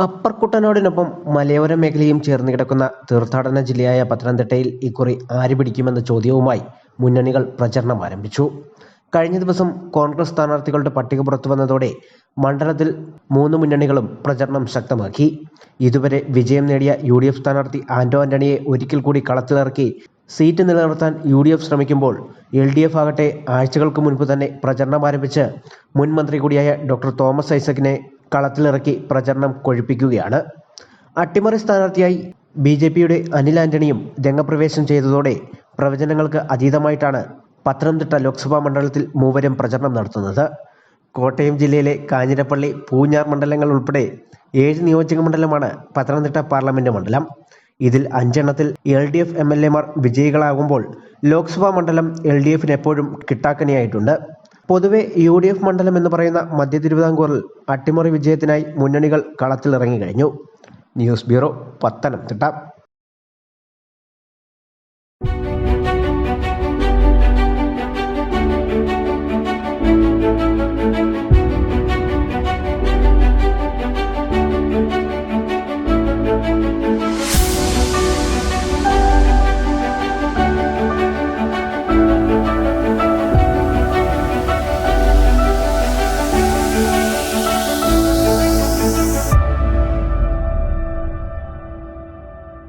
Upper കുട്ടനാടിനൊപ്പം മലയോര മേഖലയും ചേർന്ന് കിടക്കുന്ന തീർത്ഥാടന ജില്ലയായ പത്തനംതിട്ടയിൽ ഇക്കുറി ആര് പിടിക്കുമെന്ന ചോദ്യവുമായി മുന്നണികൾ പ്രചരണം ആരംഭിച്ചു. കഴിഞ്ഞ ദിവസം കോൺഗ്രസ് സ്ഥാനാർത്ഥികളുടെ പട്ടിക പുറത്തുവന്നതോടെ മണ്ഡലത്തിൽ 3 മുന്നണികളും പ്രചരണം ശക്തമാക്കി. ഇതുവരെ വിജയം നേടിയ UDF സ്ഥാനാർത്ഥി ആന്റോ ആന്റണിയെ ഒരിക്കൽ കൂടി കളത്തിലിറക്കി സീറ്റ് നിലനിർത്താൻ UDF ശ്രമിക്കുമ്പോൾ LDF ആകട്ടെ ആഴ്ചകൾക്ക് മുൻപ് തന്നെ പ്രചരണം ആരംഭിച്ച് മുൻ മന്ത്രി കൂടിയായ ഡോക്ടർ തോമസ് ഐസക്കിനെ കളത്തിലിറക്കി പ്രചരണം കൊഴുപ്പിക്കുകയാണ്. അട്ടിമറി സ്ഥാനാർത്ഥിയായി BJPയുടെ അനിൽ ആന്റണിയും രംഗപ്രവേശം ചെയ്തതോടെ പ്രവചനങ്ങൾക്ക് അതീതമായിട്ടാണ് പത്തനംതിട്ട ലോക്സഭാ മണ്ഡലത്തിൽ മൂവരും പ്രചരണം നടത്തുന്നത്. കോട്ടയം ജില്ലയിലെ കാഞ്ഞിരപ്പള്ളി, പൂഞ്ഞാർ മണ്ഡലങ്ങൾ ഉൾപ്പെടെ 7 നിയോജക മണ്ഡലമാണ് പത്തനംതിട്ട പാർലമെന്റ് മണ്ഡലം. ഇതിൽ 5 എണ്ണത്തിൽ LDF MLA മാർ വിജയികളാകുമ്പോൾ ലോക്സഭാ മണ്ഡലം LDFന് എപ്പോഴും കിട്ടാക്കനിയായിട്ടുണ്ട്. പൊതുവെ UDF മണ്ഡലം എന്ന് പറയുന്ന മധ്യ തിരുവിതാംകൂറിൽ അട്ടിമറി വിജയത്തിനായി മുന്നണികൾ കളത്തിലിറങ്ങി കഴിഞ്ഞു. News bureau, Pathanamthitta.